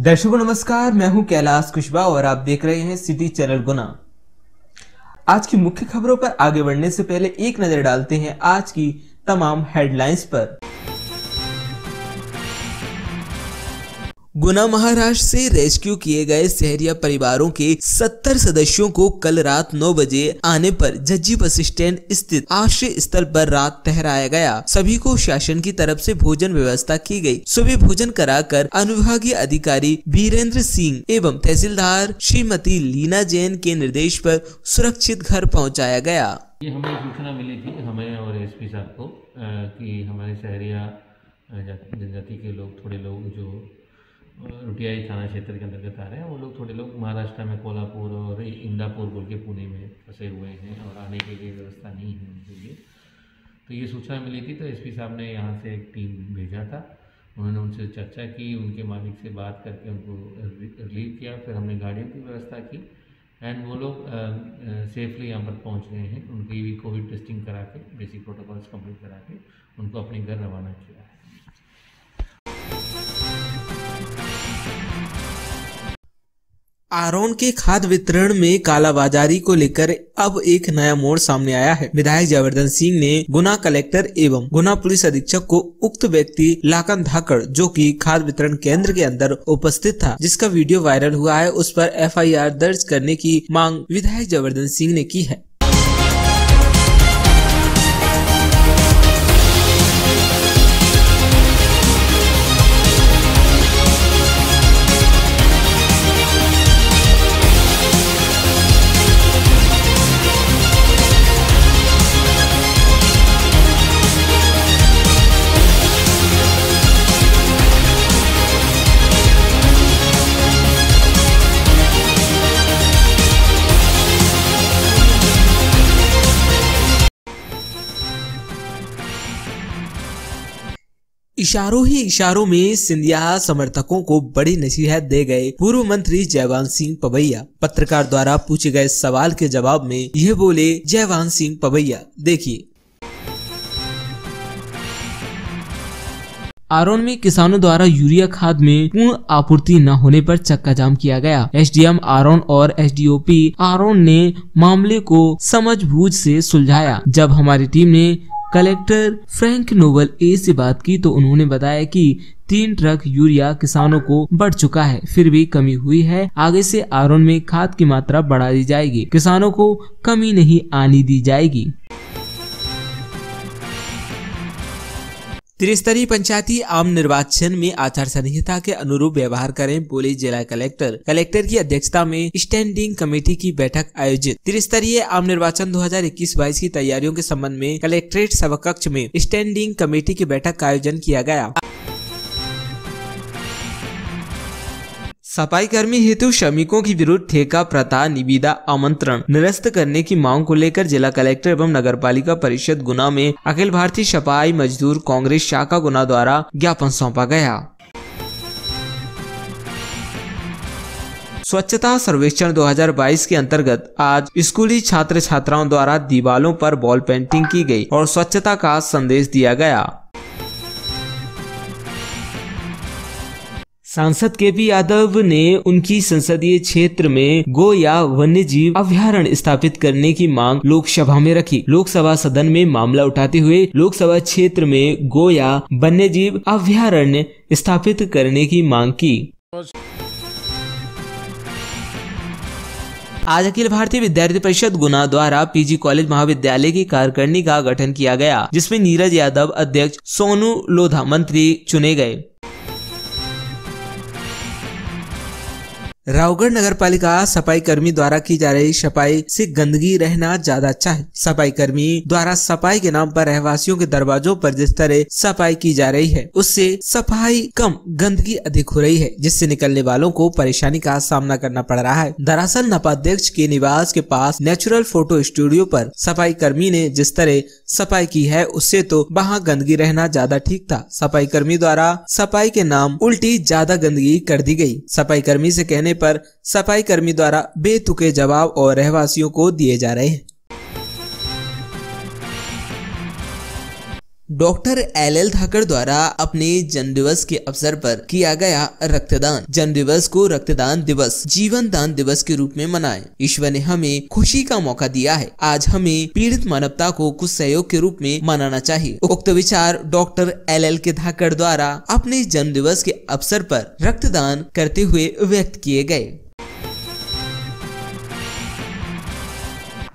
दर्शकों नमस्कार, मैं हूं कैलाश कुशवाहा और आप देख रहे हैं सिटी चैनल गुना। आज की मुख्य खबरों पर आगे बढ़ने से पहले एक नजर डालते हैं आज की तमाम हेडलाइंस पर। गुना महाराष्ट्र से रेस्क्यू किए गए सहरिया परिवारों के 70 सदस्यों को कल रात 9 बजे आने पर जज्जी बस स्टैंड स्थित आश्रय स्थल पर रात ठहराया गया। सभी को शासन की तरफ से भोजन व्यवस्था की गई। सुबह भोजन कराकर अनुविभागीय अधिकारी वीरेंद्र सिंह एवं तहसीलदार श्रीमती लीना जैन के निर्देश पर सुरक्षित घर पहुँचाया गया। ये हमें सूचना मिली थी, हमें और एसपी साहब को, कि हमारे सहरिया जनजाति के लोग, थोड़े लोग जो रुटियाई थाना क्षेत्र के अंतर्गत आ रहे हैं, वो लोग थोड़े लोग महाराष्ट्र में कोल्हापुर और इंदापुर बोल के पुणे में फंसे हुए हैं और आने के लिए व्यवस्था नहीं है उनके लिए। तो ये सूचना मिली थी, तो एसपी साहब ने यहाँ से एक टीम भेजा था। उन्होंने उनसे चर्चा की, उनके मालिक से बात करके उनको रिलीव किया। फिर हमने गाड़ियों की व्यवस्था की एंड वो लोग सेफली यहाँ पर पहुँच गए हैं। उनकी भी कोविड टेस्टिंग करा के, बेसिक प्रोटोकॉल्स कंप्लीट करा के उनको अपने घर रवाना किया है। आरोन के खाद्य वितरण में कालाबाजारी को लेकर अब एक नया मोड़ सामने आया है। विधायक जयवर्धन सिंह ने गुना कलेक्टर एवं गुना पुलिस अधीक्षक को उक्त व्यक्ति लाकन धाकड़, जो कि खाद्य वितरण केंद्र के अंदर उपस्थित था, जिसका वीडियो वायरल हुआ है, उस पर FIR दर्ज करने की मांग विधायक जयवर्धन सिंह ने की है। इशारों ही इशारों में सिंधिया समर्थकों को बड़ी नसीहत दे गए पूर्व मंत्री जयवान सिंह पवैया। पत्रकार द्वारा पूछे गए सवाल के जवाब में यह बोले जयवान सिंह पवैया। देखिए। आरोन में किसानों द्वारा यूरिया खाद में पूर्ण आपूर्ति न होने पर चक्का जाम किया गया। SDM आरोन और SDOP आरोन ने मामले को समझबूझ से सुलझाया। जब हमारी टीम ने कलेक्टर फ्रैंक नोबल ए से बात की तो उन्होंने बताया कि 3 ट्रक यूरिया किसानों को बढ़ चुका है, फिर भी कमी हुई है। आगे से आरोन में खाद की मात्रा बढ़ा दी जाएगी, किसानों को कमी नहीं आने दी जाएगी। त्रिस्तरीय पंचायती आम निर्वाचन में आचार संहिता के अनुरूप व्यवहार करें, बोले जिला कलेक्टर। कलेक्टर की अध्यक्षता में स्टैंडिंग कमेटी की बैठक आयोजित। त्रिस्तरीय आम निर्वाचन 2021-22 की तैयारियों के संबंध में कलेक्ट्रेट सभा कक्ष में स्टैंडिंग कमेटी की बैठक का आयोजन किया गया। सफाई कर्मी हेतु श्रमिकों की विरुद्ध ठेका प्रथा निविदा आमंत्रण निरस्त करने की मांग को लेकर जिला कलेक्टर एवं नगरपालिका परिषद गुना में अखिल भारतीय सफाई मजदूर कांग्रेस शाखा गुना द्वारा ज्ञापन सौंपा गया। स्वच्छता सर्वेक्षण 2022 के अंतर्गत आज स्कूली छात्र छात्राओं द्वारा दीवारों पर वॉल पेंटिंग की गई और स्वच्छता का संदेश दिया गया। सांसद KP यादव ने उनकी संसदीय क्षेत्र में गो या वन्य जीव अभयारण्य स्थापित करने की मांग लोकसभा में रखी। लोकसभा सदन में मामला उठाते हुए लोकसभा क्षेत्र में गो या वन्य जीव अभयारण्य स्थापित करने की मांग की। आज अखिल भारतीय विद्यार्थी परिषद गुना द्वारा PG कॉलेज महाविद्यालय की कार्यकारिणी का गठन किया गया, जिसमें नीरज यादव अध्यक्ष, सोनू लोधा मंत्री चुने गए। रावगढ़ नगर पालिका सफाई कर्मी द्वारा की जा रही सफाई से गंदगी रहना ज्यादा अच्छा है। सफाई कर्मी द्वारा सफाई के नाम पर रहवासियों के दरवाजों पर जिस तरह सफाई की जा रही है, उससे सफाई कम गंदगी अधिक हो रही है, जिससे निकलने वालों को परेशानी का सामना करना पड़ रहा है। दरअसल नपाध्यक्ष के निवास के पास नेचुरल फोटो स्टूडियो पर सफाई कर्मी ने जिस तरह सफाई की है, उससे तो वहाँ गंदगी रहना ज्यादा ठीक था। सफाई कर्मी द्वारा सफाई के नाम उल्टी ज्यादा गंदगी कर दी गई। सफाई कर्मी से कहने पर सफाई कर्मी द्वारा बेतुके जवाब और रहवासियों को दिए जा रहे हैं। डॉक्टर LL धाकड़ द्वारा अपने जन्म दिवस के अवसर पर किया गया रक्तदान। जन्म दिवस को रक्तदान दिवस, जीवन दान दिवस के रूप में मनाएं। ईश्वर ने हमें खुशी का मौका दिया है, आज हमें पीड़ित मानवता को कुछ सहयोग के रूप में मनाना चाहिए। उक्त विचार डॉक्टर LL के धाकड़ द्वारा अपने जन्म दिवस के अवसर पर रक्तदान करते हुए व्यक्त किए गए।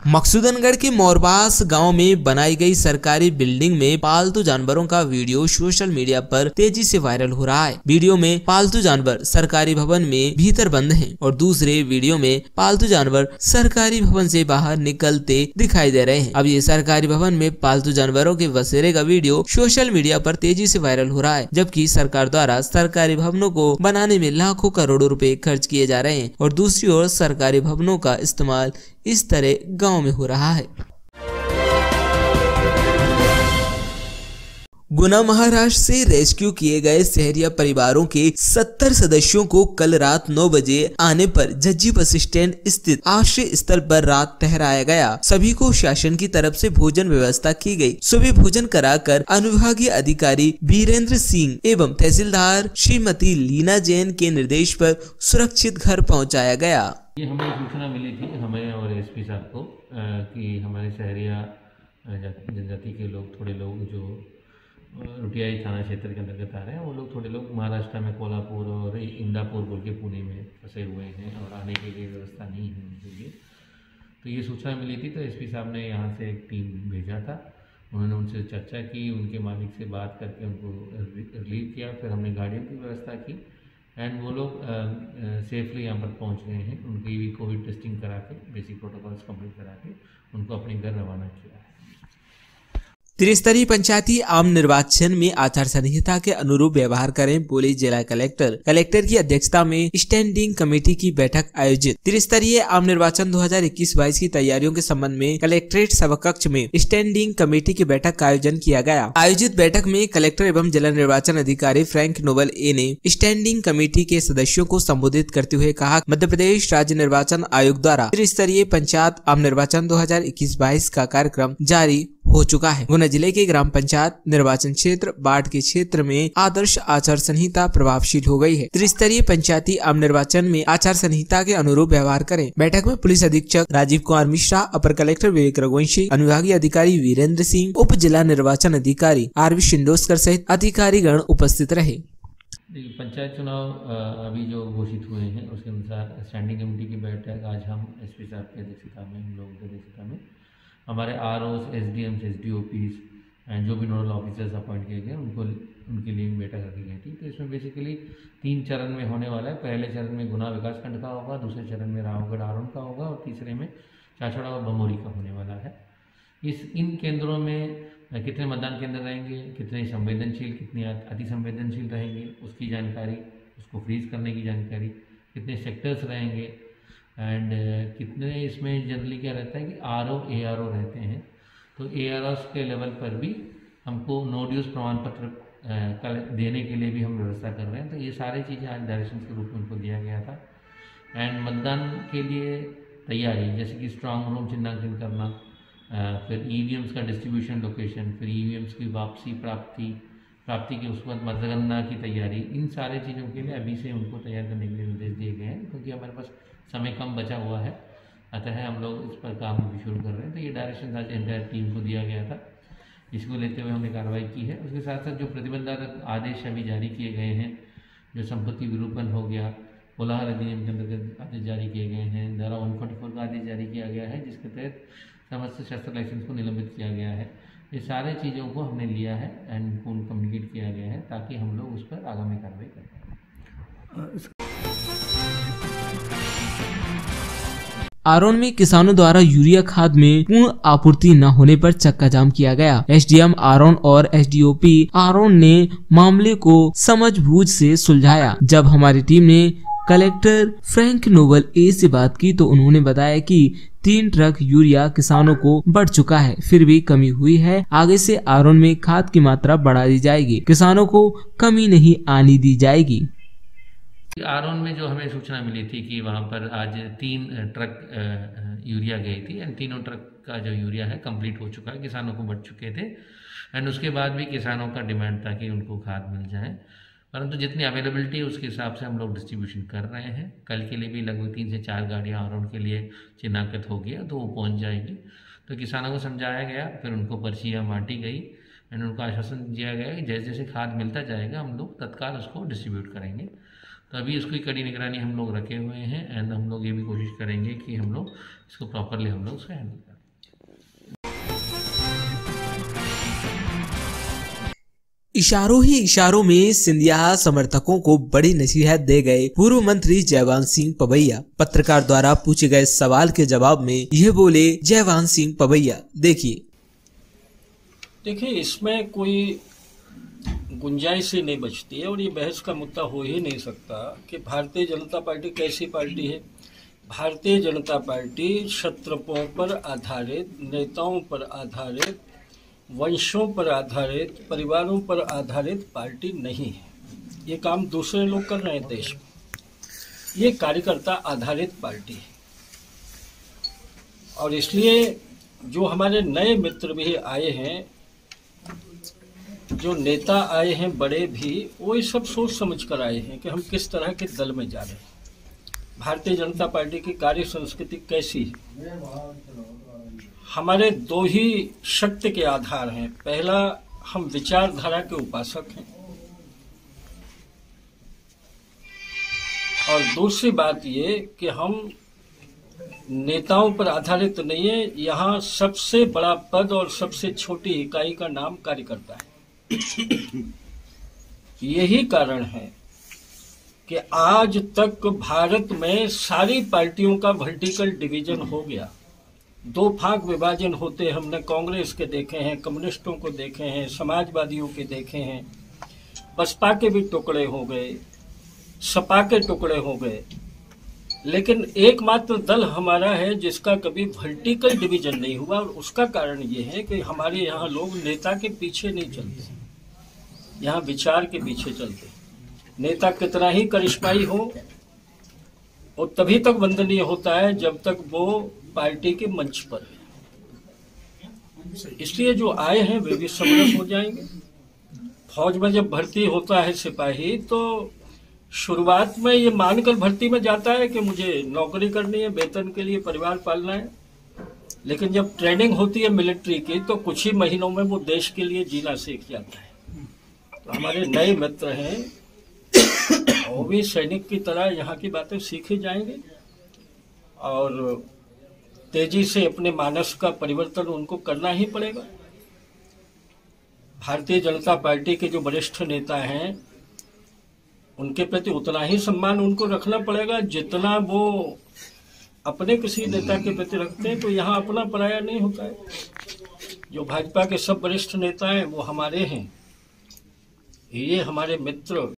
मकसूदनगढ़ के मोरबास गांव में बनाई गई सरकारी बिल्डिंग में पालतू जानवरों का वीडियो सोशल मीडिया पर तेजी से वायरल हो रहा है। वीडियो में पालतू जानवर सरकारी भवन में भीतर बंद हैं और दूसरे वीडियो में पालतू जानवर सरकारी भवन से बाहर निकलते दिखाई दे रहे हैं। अब ये सरकारी भवन में पालतू जानवरों के बसेरे का वीडियो सोशल मीडिया पर तेजी से वायरल हो रहा है, जबकि सरकार द्वारा सरकारी भवनों को बनाने में लाखों करोड़ों रुपए खर्च किए जा रहे हैं और दूसरी ओर सरकारी भवनों का इस्तेमाल इस तरह गांव में हो रहा है। गुना महाराष्ट्र से रेस्क्यू किए गए सहरिया परिवारों के 70 सदस्यों को कल रात 9 बजे आने पर जज्जी बस स्टैंड स्थित आश्रय स्थल पर रात ठहराया गया। सभी को शासन की तरफ से भोजन व्यवस्था की गई। सुबह भोजन कराकर अनुविभागीय अधिकारी वीरेंद्र सिंह एवं तहसीलदार श्रीमती लीना जैन के निर्देश पर सुरक्षित घर पहुँचाया गया। ये हमें सूचना मिली थी, हमें और SP साहब को, कि हमारे सहरिया जनजाति के लोग, थोड़े लोग जो रुटियाई थाना क्षेत्र के अंतर्गत आ रहे हैं, वो लोग थोड़े लोग महाराष्ट्र में कोल्हापुर और इंदापुर बोल के पुणे में फंसे हुए हैं और आने के लिए व्यवस्था नहीं है उनके लिए। तो ये सूचना मिली थी, तो SP साहब ने यहाँ से एक टीम भेजा था। उन्होंने उनसे चर्चा की, उनके मालिक से बात करके उनको रिलीव किया। फिर हमने गाड़ियों की व्यवस्था की एंड वो लोग सेफली यहाँ पर पहुँच गए हैं। उनकी भी कोविड टेस्टिंग करा के, बेसिक प्रोटोकॉल्स कंप्लीट करा के उनको अपने घर रवाना किया है। त्रिस्तरीय पंचायती आम निर्वाचन में आचार संहिता के अनुरूप व्यवहार करें, बोले जिला कलेक्टर की अध्यक्षता में स्टैंडिंग कमेटी की बैठक आयोजित। त्रिस्तरीय आम निर्वाचन 2021-22 की तैयारियों के संबंध में कलेक्ट्रेट सभाकक्ष में स्टैंडिंग कमेटी की बैठक का आयोजन किया गया। आयोजित बैठक में कलेक्टर एवं जिला निर्वाचन अधिकारी फ्रैंक नोबल ए ने स्टैंडिंग कमेटी के सदस्यों को संबोधित करते हुए कहा, मध्य प्रदेश राज्य निर्वाचन आयोग द्वारा त्रिस्तरीय पंचायत आम निर्वाचन 2021-22 का कार्यक्रम जारी हो चुका है। गुना जिले के ग्राम पंचायत निर्वाचन क्षेत्र बाढ़ के क्षेत्र में आदर्श आचार संहिता प्रभावशील हो गई है। त्रिस्तरीय पंचायती आम निर्वाचन में आचार संहिता के अनुरूप व्यवहार करें। बैठक में पुलिस अधीक्षक राजीव कुमार मिश्रा, अपर कलेक्टर विवेक रघुवंशी, अनुविभागीय अधिकारी वीरेंद्र सिंह, उप जिला निर्वाचन अधिकारी RV शिंडोस्कर सहित अधिकारीगण उपस्थित रहे। पंचायत चुनाव अभी जो घोषित हुए हैं उसके अनुसार स्टैंडिंग कमेटी की बैठक आज हम SP साहब की अध्यक्षता में, हम लोगों की अध्यक्षता में, हमारे ROs, SDMs, SDOPs एंड जो भी नोडल ऑफिसर्स अपॉइंट किए गए उनके लिए बैठक रखी गई थी। तो इसमें बेसिकली 3 चरण में होने वाला है। पहले चरण में गुना विकासखंड का होगा, दूसरे चरण में रावगढ़ आरोन का होगा और तीसरे में चाचड़ा और बमोरी का होने वाला है। इन केंद्रों में कितने मतदान केंद्र रहेंगे, कितने संवेदनशील, कितने अति संवेदनशील रहेंगे, उसकी जानकारी, उसको फ्रीज करने की जानकारी, कितने सेक्टर्स रहेंगे एंड कितने इसमें जनरली क्या रहता है कि RO ARO रहते हैं। तो AROs के लेवल पर भी हमको नो ड्यूज प्रमाण पत्र देने के लिए भी हम व्यवस्था कर रहे हैं। तो ये सारी चीज़ें आज डायरेक्शन के रूप में उनको दिया गया था। एंड मतदान के लिए तैयारी, जैसे कि स्ट्रांग रूम चिन्हांकन करना, फिर EVMs का डिस्ट्रीब्यूशन लोकेशन, फिर EVMs की वापसी प्राप्ति के उसके बाद मतगणना की तैयारी, इन सारे चीज़ों के लिए अभी से उनको तैयार करने के लिए निर्देश दिए गए हैं, क्योंकि हमारे पास समय कम बचा हुआ है। अतः हम लोग इस पर काम भी शुरू कर रहे हैं। तो ये डायरेक्शन आज एंटायर टीम को दिया गया था, इसको लेते हुए हमने कार्रवाई की है। उसके साथ साथ जो प्रतिबंधात्मक आदेश अभी जारी किए गए हैं, जो संपत्ति विरूपण हो गया, कोलाहल अधिनियम के अंतर्गत आदेश जारी किए गए हैं, धारा 144 का आदेश जारी किया गया है, जिसके तहत समस्त शस्त्र लाइसेंस को निलंबित किया गया है। ये सारे चीज़ों को हमने लिया है एंड उनको कम्युनिकेट किया गया है ताकि हम लोग उस पर आगामी कार्रवाई कर पाएँ। आरोन में किसानों द्वारा यूरिया खाद में पूर्ण आपूर्ति न होने पर चक्का जाम किया गया। SDM आरोन और SDOP आरोन ने मामले को समझबूझ से सुलझाया। जब हमारी टीम ने कलेक्टर फ्रैंक नोबल ए से बात की तो उन्होंने बताया कि 3 ट्रक यूरिया किसानों को बढ़ चुका है, फिर भी कमी हुई है। आगे से आरोन में खाद की मात्रा बढ़ा दी जाएगी, किसानों को कमी नहीं आने दी जाएगी। आरोन में जो हमें सूचना मिली थी कि वहाँ पर आज 3 ट्रक यूरिया गई थी एंड तीनों ट्रक का जो यूरिया है कंप्लीट हो चुका है, किसानों को बढ़ चुके थे। एंड उसके बाद भी किसानों का डिमांड था कि उनको खाद मिल जाए, परंतु जितनी अवेलेबिलिटी है उसके हिसाब से हम लोग डिस्ट्रीब्यूशन कर रहे हैं। कल के लिए भी लगभग 3 से 4 गाड़ियाँ और उनके लिए चिन्हांकित हो गया, तो वो पहुँच जाएगी। तो किसानों को समझाया गया, फिर उनको पर्चियाँ बांटी गई एंड उनको आश्वासन दिया गया कि जैसे जैसे खाद मिलता जाएगा हम लोग तत्काल उसको डिस्ट्रीब्यूट करेंगे। तो अभी उसकी कड़ी निगरानी हम लोग रखे हुए हैं एंड हम लोग ये भी कोशिश करेंगे कि हम लोग इसको प्रॉपरली हम लोग उसको हैंडल करें। इशारों ही इशारों में सिंधिया समर्थकों को बड़ी नसीहत दे गए पूर्व मंत्री जयवंत सिंह पवैया। पत्रकार द्वारा पूछे गए सवाल के जवाब में यह बोले जयवंत सिंह पवैया। देखिए, इसमें कोई गुंजाइश ही नहीं बचती है और ये बहस का मुद्दा हो ही नहीं सकता कि भारतीय जनता पार्टी कैसी पार्टी है। भारतीय जनता पार्टी क्षत्रपों पर आधारित, नेताओं पर आधारित, वंशों पर आधारित, परिवारों पर आधारित पार्टी नहीं है। ये काम दूसरे लोग कर रहे हैं देश में। ये कार्यकर्ता आधारित पार्टी है और इसलिए जो हमारे नए मित्र भी आए हैं, जो नेता आए हैं बड़े भी, वो ये सब सोच समझ कर आए हैं कि हम किस तरह के दल में जा रहे हैं। भारतीय जनता पार्टी की कार्य संस्कृति कैसी है। हमारे 2 ही शक्ति के आधार हैं। पहला, हम विचारधारा के उपासक हैं और दूसरी बात ये कि हम नेताओं पर आधारित नहीं है। यहाँ सबसे बड़ा पद और सबसे छोटी इकाई का नाम कार्यकर्ता है। यही कारण है कि आज तक भारत में सारी पार्टियों का वर्टिकल डिवीजन हो गया। 2 भाग विभाजन होते हमने कांग्रेस के देखे हैं, कम्युनिस्टों को देखे हैं, समाजवादियों के देखे हैं, बसपा के भी टुकड़े हो गए, सपा के टुकड़े हो गए, लेकिन एकमात्र दल हमारा है जिसका कभी वर्टिकल डिवीजन नहीं हुआ। और उसका कारण ये है कि हमारे यहाँ लोग नेता के पीछे नहीं चलते, यहाँ विचार के पीछे चलते। नेता कितना ही करिश्माई हो, और तभी तक वंदनीय होता है जब तक वो पार्टी के मंच पर है। इसलिए जो आए हैं वे भी समरस हो जाएंगे। फौज में जब भर्ती होता है सिपाही, तो शुरुआत में ये मानकर भर्ती में जाता है कि मुझे नौकरी करनी है, वेतन के लिए परिवार पालना है, लेकिन जब ट्रेनिंग होती है मिलिट्री की तो कुछ ही महीनों में वो देश के लिए जीना सीख जाता है। तो हमारे नए मित्र हैं, वो भी सैनिक की तरह यहाँ की बातें सीखे जाएंगे और तेजी से अपने मानस का परिवर्तन उनको करना ही पड़ेगा। भारतीय जनता पार्टी के जो वरिष्ठ नेता हैं उनके प्रति उतना ही सम्मान उनको रखना पड़ेगा जितना वो अपने किसी नेता के प्रति रखते हैं। तो यहाँ अपना पराया नहीं होता है। जो भाजपा के सब वरिष्ठ नेता हैं वो हमारे हैं, ये हमारे मित्र।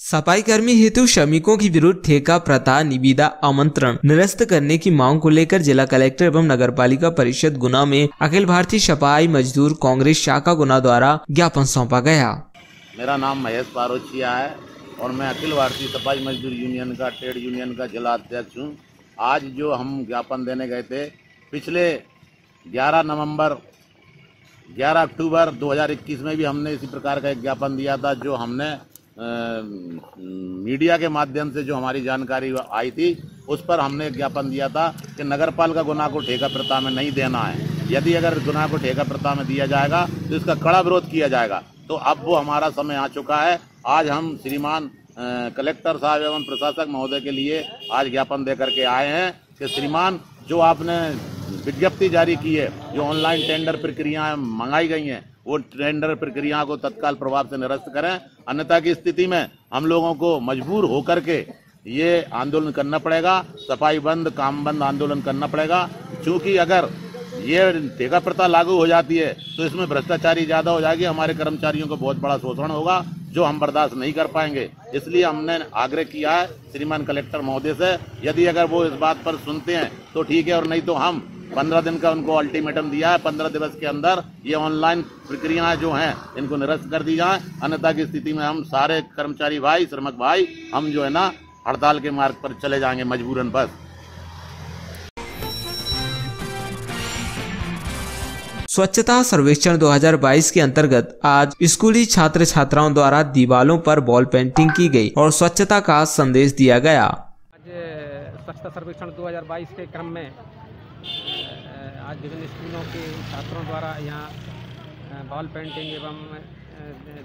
सफाई कर्मी हेतु श्रमिकों की विरुद्ध ठेका प्रथा निविदा आमंत्रण निरस्त करने की मांग को लेकर जिला कलेक्टर एवं नगरपालिका परिषद गुना में अखिल भारतीय सफाई मजदूर कांग्रेस शाखा गुना द्वारा ज्ञापन सौंपा गया। मेरा नाम महेश पारोचिया है और मैं अखिल भारतीय सफाई मजदूर यूनियन का ट्रेड यूनियन का जिला अध्यक्ष हूँ। आज जो हम ज्ञापन देने गए थे, पिछले 11 अक्टूबर 2021 में भी हमने इसी प्रकार का एक ज्ञापन दिया था, जो हमने मीडिया के माध्यम से जो हमारी जानकारी आई थी उस पर हमने ज्ञापन दिया था कि नगरपालिका गुना को ठेका प्रथा में नहीं देना है। यदि अगर गुना को ठेका प्रथा में दिया जाएगा तो इसका कड़ा विरोध किया जाएगा। तो अब वो हमारा समय आ चुका है। आज हम श्रीमान कलेक्टर साहब एवं प्रशासक महोदय के लिए आज ज्ञापन दे करके आए हैं कि श्रीमान, जो आपने विज्ञप्ति जारी की है, जो ऑनलाइन टेंडर प्रक्रियाएं मंगाई गई हैं, वो टेंडर प्रक्रिया को तत्काल प्रभाव से निरस्त करें। अन्यथा की स्थिति में हम लोगों को मजबूर होकर के ये आंदोलन करना पड़ेगा, सफाई बंद, काम बंद आंदोलन करना पड़ेगा। क्योंकि अगर ये ठेका प्रथा लागू हो जाती है तो इसमें भ्रष्टाचारी ज़्यादा हो जाएगी, हमारे कर्मचारियों को बहुत बड़ा शोषण होगा जो हम बर्दाश्त नहीं कर पाएंगे। इसलिए हमने आग्रह किया है श्रीमान कलेक्टर महोदय से, यदि अगर वो इस बात पर सुनते हैं तो ठीक है, और नहीं तो हम 15 दिन का उनको अल्टीमेटम दिया है। 15 दिवस के अंदर ये ऑनलाइन प्रक्रियाएं जो हैं इनको निरस्त कर दी जाए। अन्यथा की स्थिति में हम सारे कर्मचारी भाई, श्रमिक भाई, हम जो है ना हड़ताल के मार्ग पर चले जाएंगे मजबूरन। बस स्वच्छता सर्वेक्षण 2022 के अंतर्गत आज स्कूली छात्र छात्राओं द्वारा दीवारों पर वॉल पेंटिंग की गई और स्वच्छता का संदेश दिया गया। आज स्वच्छता सर्वेक्षण 2022 के क्रम में आज विभिन्न स्कूलों के छात्रों द्वारा यहाँ वॉल पेंटिंग एवं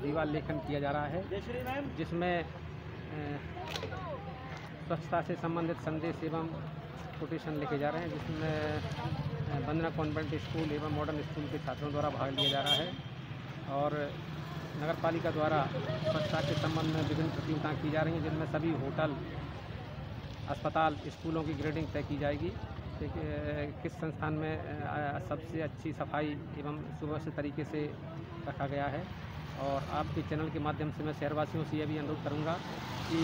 दीवार लेखन किया जा रहा है, जिसमें स्वच्छता से संबंधित संदेश एवं कोटेशन लिखे जा रहे हैं, जिसमें वंदना कॉन्वेंट स्कूल एवं मॉडर्न स्कूल के छात्रों द्वारा भाग लिया जा रहा है और नगर पालिका द्वारा स्वच्छता के संबंध में विभिन्न प्रतियोगिताएं की जा रही हैं, जिनमें सभी होटल, अस्पताल, स्कूलों की ग्रेडिंग तय की जाएगी कि किस संस्थान में सबसे अच्छी सफाई एवं सुव्यवस्थित तरीके से रखा गया है। और आपके चैनल के माध्यम से मैं शहरवासियों से यह भी अनुरोध करूंगा कि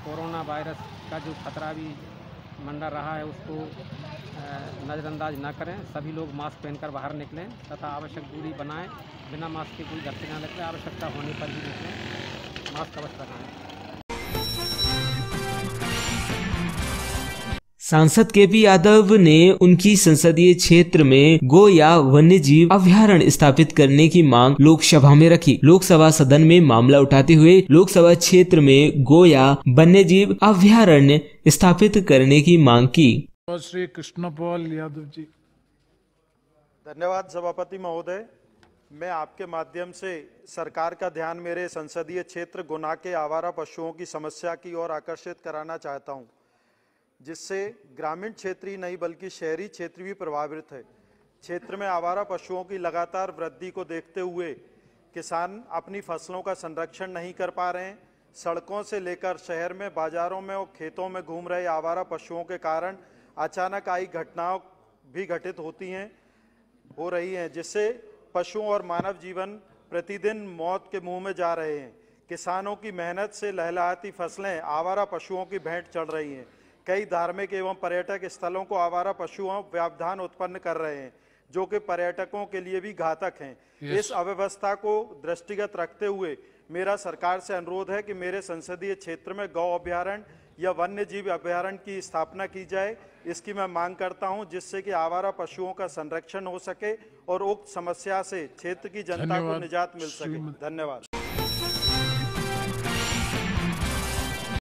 कोरोना वायरस का जो खतरा भी मंडरा रहा है उसको नज़रअंदाज ना करें। सभी लोग मास्क पहनकर बाहर निकलें तथा आवश्यक दूरी बनाएं। बिना मास्क के कोई घर से ना निकले, आवश्यकता होने पर ही निकलें, मास्क अवश्य लगाएं। सांसद केपी यादव ने उनकी संसदीय क्षेत्र में गो या वन्य जीव अभयारण्य स्थापित करने की मांग लोकसभा में रखी। लोकसभा सदन में मामला उठाते हुए लोकसभा क्षेत्र में गो या वन्य जीव अभयारण्य स्थापित करने की मांग की। श्री कृष्णपाल यादव जी। धन्यवाद सभापति महोदय। मैं आपके माध्यम से सरकार का ध्यान मेरे संसदीय क्षेत्र गुना के आवारा पशुओं की समस्या की ओर आकर्षित कराना चाहता हूं, जिससे ग्रामीण क्षेत्र ही नहीं बल्कि शहरी क्षेत्र भी प्रभावित है। क्षेत्र में आवारा पशुओं की लगातार वृद्धि को देखते हुए किसान अपनी फसलों का संरक्षण नहीं कर पा रहे हैं। सड़कों से लेकर शहर में, बाजारों में और खेतों में घूम रहे आवारा पशुओं के कारण अचानक आई घटनाओं भी घटित हो रही हैं, जिससे पशुओं और मानव जीवन प्रतिदिन मौत के मुंह में जा रहे हैं। किसानों की मेहनत से लहलहाती फसलें आवारा पशुओं की भेंट चढ़ रही हैं। कई धार्मिक एवं पर्यटक स्थलों को आवारा पशुओं व्यवधान उत्पन्न कर रहे हैं, जो कि पर्यटकों के लिए भी घातक हैं। इस अव्यवस्था को दृष्टिगत रखते हुए मेरा सरकार से अनुरोध है कि मेरे संसदीय क्षेत्र में गौ अभयारण्य या वन्य जीव अभयारण्य की स्थापना की जाए। इसकी मैं मांग करता हूं, जिससे कि आवारा पशुओं का संरक्षण हो सके और उक्त समस्या से क्षेत्र की जनता को निजात मिल सके। धन्यवाद।